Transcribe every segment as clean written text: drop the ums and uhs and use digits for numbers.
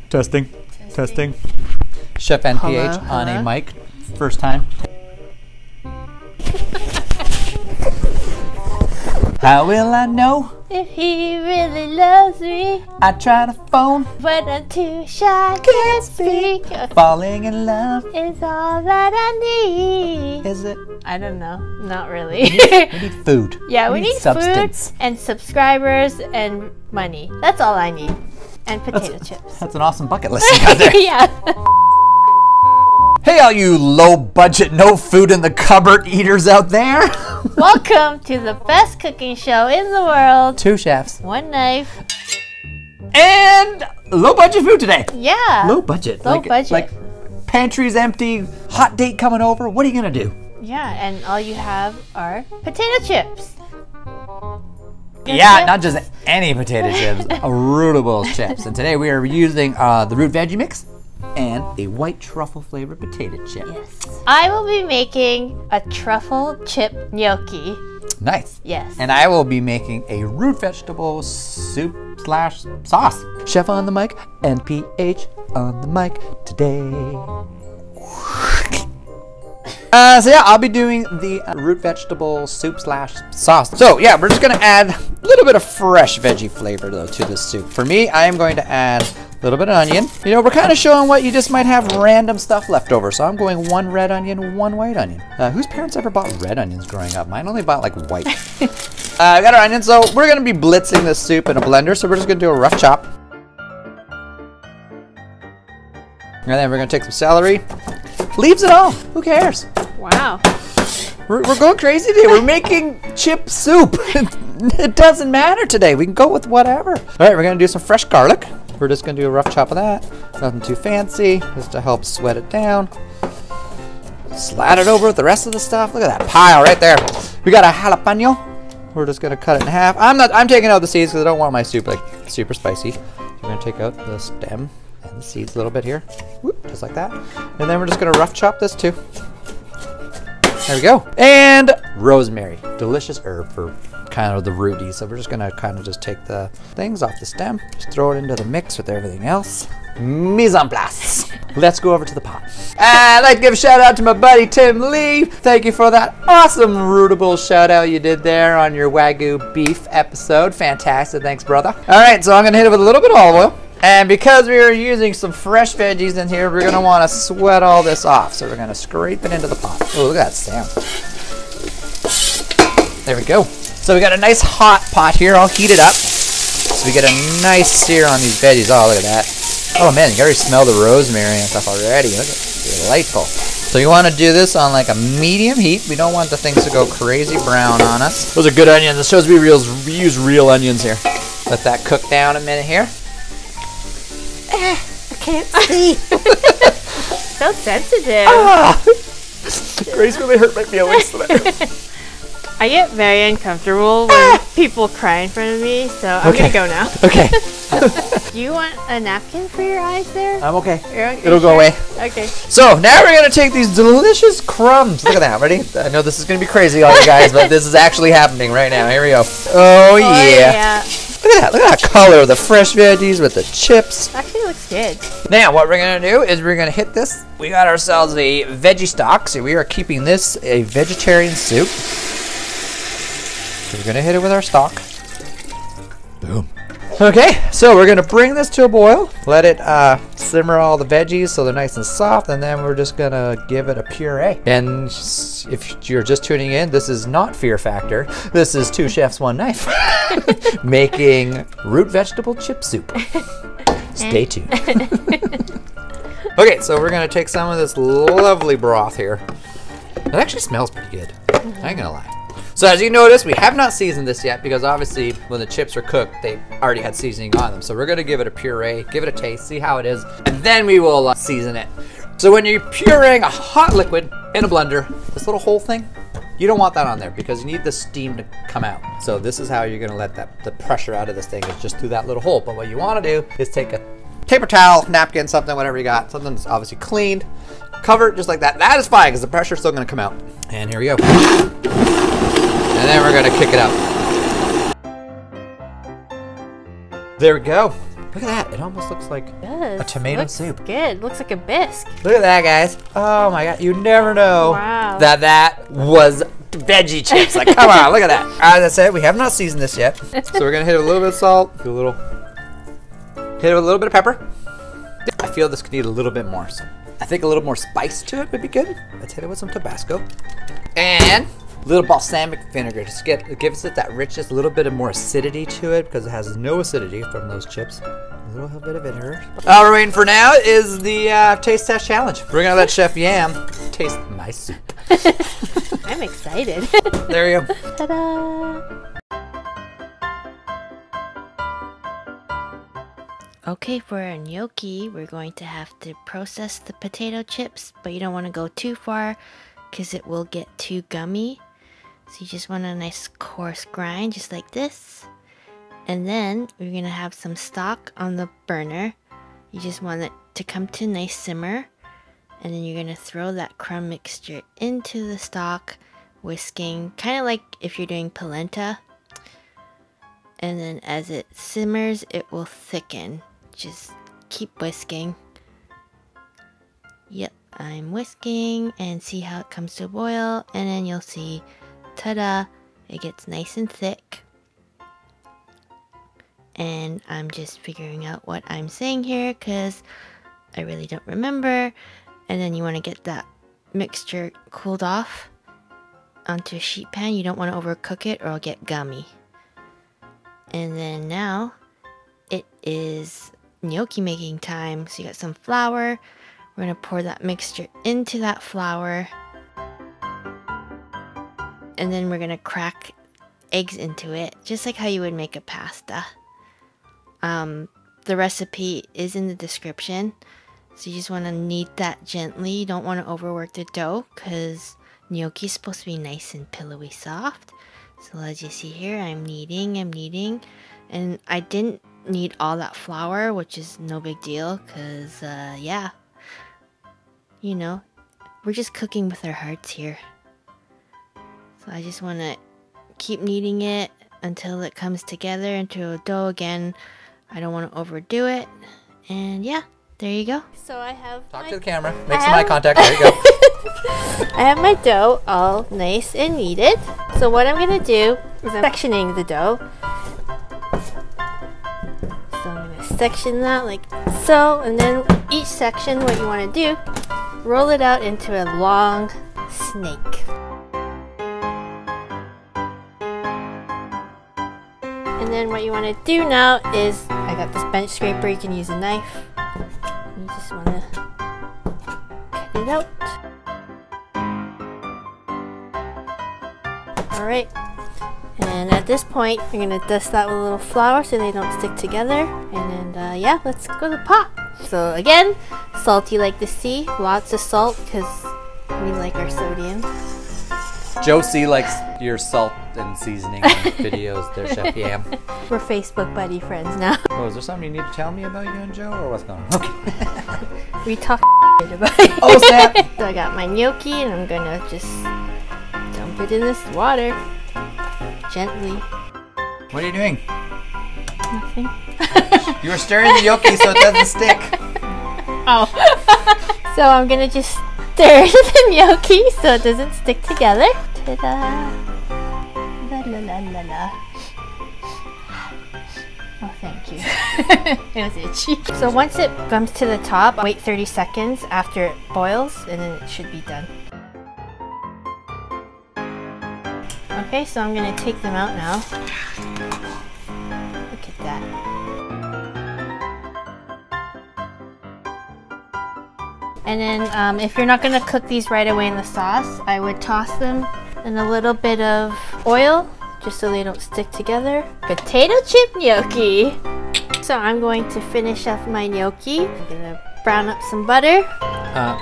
Testing. Chef NPH on a mic. First time. How will I know if he really loves me? I try to phone, but I'm too shy, can't speak. Falling in love Is all that I need. Is it? I don't know. Not really. We need food. Yeah, we need substance. food and subscribers and money. That's all I need. And potato chips. That's an awesome bucket list you got there. Yeah. Hey, all you low budget, no food in the cupboard eaters out there. Welcome to the best cooking show in the world. 2 chefs. 1 knife. And low budget food today. Yeah. Low budget. Low budget. Like pantry's empty, hot date coming over. What are you gonna do? Yeah, and all you have are potato chips. Yeah, not just any potato chips, Rootables chips. And today we are using the root veggie mix and a white truffle flavored potato chip. Yes. I will be making a truffle chip gnocchi. Nice. Yes. And I will be making a root vegetable soup / sauce. Chef on the mic, NPH on the mic today. So yeah, I'll be doing the root vegetable soup / sauce. So yeah, we're just gonna add a little bit of fresh veggie flavor though to this soup. For me, I am going to add a little bit of onion. You know, we're kind of showing what you just might have random stuff left over. So I'm going 1 red onion, 1 white onion. Whose parents ever bought red onions growing up? Mine only bought like white. We got our onions, so we're gonna be blitzing this soup in a blender. So we're just gonna do a rough chop. And then we're gonna take some celery. Leaves it all, who cares? Wow. We're going crazy today. We're making chip soup. It doesn't matter today. We can go with whatever. All right, we're gonna do some fresh garlic. We're just gonna do a rough chop of that. Nothing too fancy, just to help sweat it down. Slide it over with the rest of the stuff. Look at that pile right there. We got a jalapeno. We're just gonna cut it in half. I'm taking out the seeds because I don't want my soup like super spicy. So we're gonna take out the stem and the seeds a little bit here. Whoop, just like that. And then we're just gonna rough chop this too. There we go. And rosemary, delicious herb for kind of the rooty. So we're just gonna kind of just take the things off the stem, just throw it into the mix with everything else. Mise en place. Let's go over to the pot. I'd like to give a shout out to my buddy Tim Lee. Thank you for that awesome rootable shout out you did there on your Wagyu beef episode. Fantastic, thanks brother. All right, so I'm gonna hit it with a little bit of olive oil. And because we are using some fresh veggies in here, we're gonna wanna sweat all this off. So we're gonna scrape it into the pot. Oh, look at that sound. There we go. So we got a nice hot pot here. I'll heat it up. So we get a nice sear on these veggies. Oh, look at that. Oh man, you can already smell the rosemary and stuff already. Look at it, delightful. So you wanna do this on like a medium heat. We don't want the things to go crazy brown on us. Those are good onions. This shows we use real onions here. Let that cook down a minute here. I can't see. So sensitive. Ah! Grace really hurt my feelings today. I get very uncomfortable when people cry in front of me, so I'm gonna go now. Okay. Do you want a napkin for your eyes there? I'm okay. It'll go away. Okay. So now we're gonna take these delicious crumbs. Look at that. Ready? I know this is gonna be crazy, all you guys, but this is actually happening right now. Here we go. Oh yeah. Look at that. Look at that color of the fresh veggies with the chips. Actually looks good. Now what we're gonna do is we're gonna hit this. We got ourselves a veggie stock, so we are keeping this a vegetarian soup. So we're gonna hit it with our stock. Boom. Okay, so we're gonna bring this to a boil. Let it simmer all the veggies so they're nice and soft, and then we're just gonna give it a puree. And if you're just tuning in, this is not Fear Factor. This is 2 chefs, 1 knife. Making root vegetable chip soup. Stay tuned. Okay, so we're gonna take some of this lovely broth here. It actually smells pretty good. I ain't gonna lie. So as you notice, we have not seasoned this yet because obviously when the chips are cooked, they already had seasoning on them. So we're gonna give it a puree, give it a taste, see how it is, and then we will season it. So when you're pureeing a hot liquid in a blender, this little whole thing, you don't want that on there because you need the steam to come out. So this is how you're gonna let the pressure out of this thing, is just through that little hole. But what you wanna do is take a paper towel, napkin, something, whatever you got, something that's obviously cleaned, cover it just like that. That is fine because the pressure's still gonna come out. And here we go. And then we're gonna kick it up. There we go. Look at that. It almost looks like Yes, a tomato looks soup. Good. Looks like a bisque. Look at that, guys. Oh my God. You never know that was veggie chips. Like, come on, look at that. As I said, we have not seasoned this yet. So we're going to hit it with a little bit of salt. Hit it with a little bit of pepper. I feel this could need a little bit more. So I think a little more spice to it would be good. Let's hit it with some Tabasco. And a little balsamic vinegar. Just gives it that richness, a little bit of more acidity to it because it has no acidity from those chips. A little bit of vinegar. All we're waiting for now is the taste test challenge. We're going to let Chef Yam taste my soup. I'm excited. There you go. Ta-da! Okay, for our gnocchi, we're going to have to process the potato chips, but you don't want to go too far because it will get too gummy. So you just want a nice coarse grind, just like this. And then we're going to have some stock on the burner. You just want it to come to a nice simmer. And then you're going to throw that crumb mixture into the stock, whisking, kind of like if you're doing polenta. And then as it simmers, it will thicken. Just keep whisking. Yep, I'm whisking, and see how it comes to a boil. And then you'll see, ta-da, it gets nice and thick. And I'm just figuring out what I'm saying here because I really don't remember. And then you want to get that mixture cooled off onto a sheet pan. You don't want to overcook it or it'll get gummy. And then now it is gnocchi making time. So you got some flour. We're going to pour that mixture into that flour. And then we're going to crack eggs into it, just like how you would make a pasta. The recipe is in the description. So you just want to knead that gently. You don't want to overwork the dough because gnocchi is supposed to be nice and pillowy soft. So as you see here, I'm kneading. And I didn't knead all that flour, which is no big deal because, yeah. You know, we're just cooking with our hearts here. So I just want to keep kneading it until it comes together into a dough again. I don't want to overdo it. And yeah, there you go. So I have Talk to the camera. Make some eye contact. There you go. I have my dough all nice and kneaded. So what I'm going to do is I'm sectioning the dough. So I'm going to section that like so. And then each section, what you want to do, roll it out into a long snake. And then what you want to do now is, I got this bench scraper, you can use a knife. You just want to cut it out. Alright, and at this point, you're going to dust that with a little flour so they don't stick together. And then, yeah, let's go to the pot. So again, salty like the sea, lots of salt because we like our sodium. Josie likes your salt and seasoning videos there, Chef Yam. We're Facebook buddy friends now. Oh, is there something you need to tell me about you and Joe, or what's going on? Okay. We talk about it. Oh, snap! So I got my gnocchi and I'm gonna just dump it in this water. Gently. What are you doing? Nothing. You were stirring the gnocchi so it doesn't stick. Oh. So I'm gonna just stir the gnocchi so it doesn't stick together. Ta-da! La la la la la. Oh, thank you. It was itchy. So once it comes to the top, wait 30 seconds after it boils, and then it should be done. Okay, so I'm gonna take them out now. Look at that. And then if you're not gonna cook these right away in the sauce, I would toss them in a little bit of oil just so they don't stick together. Potato chip gnocchi. So I'm going to finish off my gnocchi. I'm gonna brown up some butter.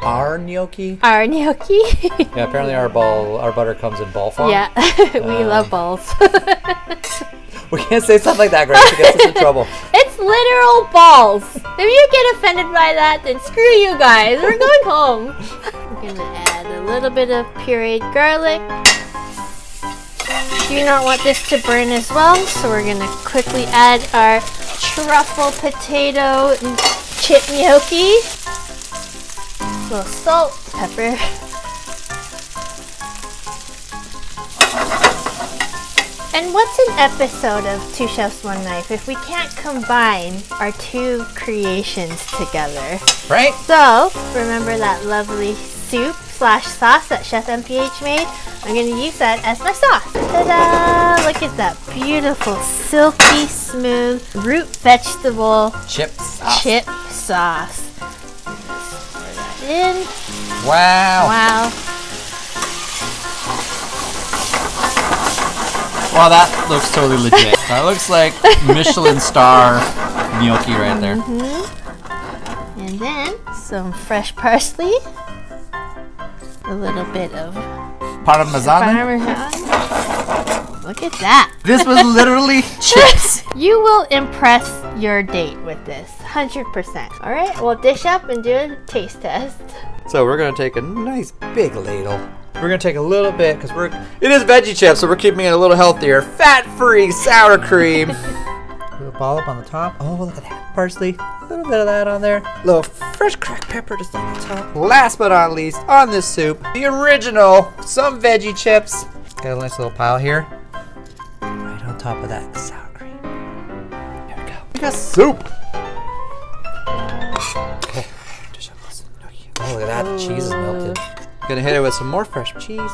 Our gnocchi? Our gnocchi. Yeah, apparently our butter comes in ball form. Yeah, we love balls. We can't say stuff like that, Grace. It gets us in trouble. It's literal balls. If you get offended by that, then screw you guys. We're going home. I'm gonna add a little bit of pureed garlic. Do not want this to burn as well, so we're gonna quickly add our truffle potato chip gnocchi. A little salt, pepper. And what's an episode of Two Chefs, One Knife if we can't combine our two creations together? Right? So, remember that lovely soup / sauce that Chef MPH made? I'm going to use that as my sauce. Ta-da! Look at that beautiful, silky, smooth root vegetable chip sauce. Pour that in. Wow. Wow. Wow, that looks totally legit. That looks like Michelin star gnocchi right there. And then some fresh parsley. A little bit of Parmesan. Look at that. This was literally chips. You will impress your date with this, 100%. All right, we'll dish up and do a taste test. So we're gonna take a nice big ladle. We're gonna take a little bit because it is veggie chips, so we're keeping it a little healthier. Fat-free sour cream. A little ball up on the top. Oh, look at that parsley. A little bit of that on there. A little fresh cracked pepper just on the top. Last but not least, on this soup, the original, some veggie chips. Got a nice little pile here. Right on top of that sour cream. There we go. We got soup. Okay, dish up this gnocchi. Oh, look at that. The cheese is melted. Gonna hit it with some more fresh cheese.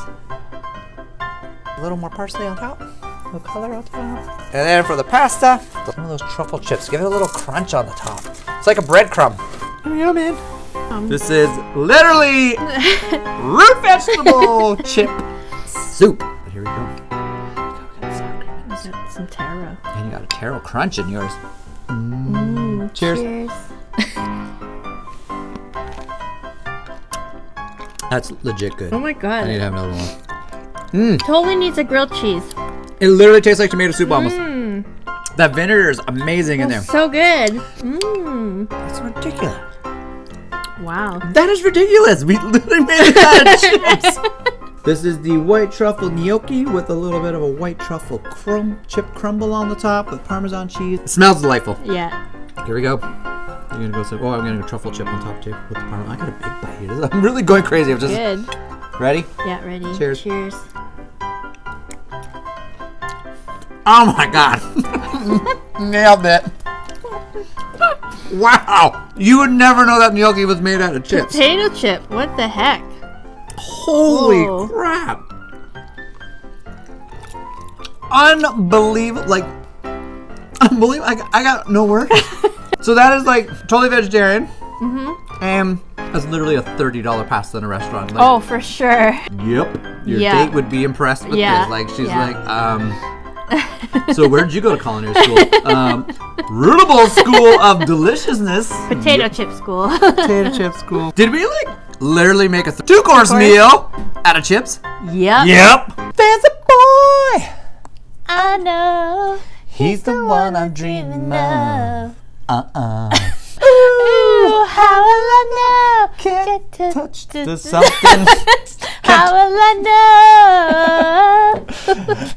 A little more parsley on top. A little color on top. And then for the pasta, some of those truffle chips. Give it a little crunch on the top. It's like a breadcrumb. Here we go, man. This is literally root vegetable chip soup. But here we go. Some taro. And you got a taro crunch in yours. Cheers. Cheers. That's legit good. Oh my god. I need to have another one. Totally needs a grilled cheese. It literally tastes like tomato soup almost. That vinegar is amazing in there. So good. That's ridiculous. Wow. That is ridiculous. We literally made it out of chips. This is the white truffle gnocchi with a little bit of a white truffle chip crumble on the top with Parmesan cheese. It smells delightful. Yeah. Here we go. You're gonna go say, oh, I'm gonna go truffle chip on top too with the Parmesan. I got a big bite here. I'm really going crazy. I'm just good. Ready? Yeah, ready. Cheers. Cheers. Oh my god. Nailed it. Wow. You would never know that gnocchi was made out of chips. Potato chip. What the heck? Holy crap. Unbelievable. Like, unbelievable. I got no words. So that is like totally vegetarian. And that's literally a $30 pasta in a restaurant. Like, oh, for sure. Yep. Your date would be impressed with this. Like, she's like, so where did you go to culinary school? Rootable School of Deliciousness. Potato chip school. Potato chip school. Did we like literally make a two-course meal out of chips? Yep. Yep. Fancy boy. I know. He's the one I'm dreaming of. Ooh, how will I know? Can't touch the something. How will I know?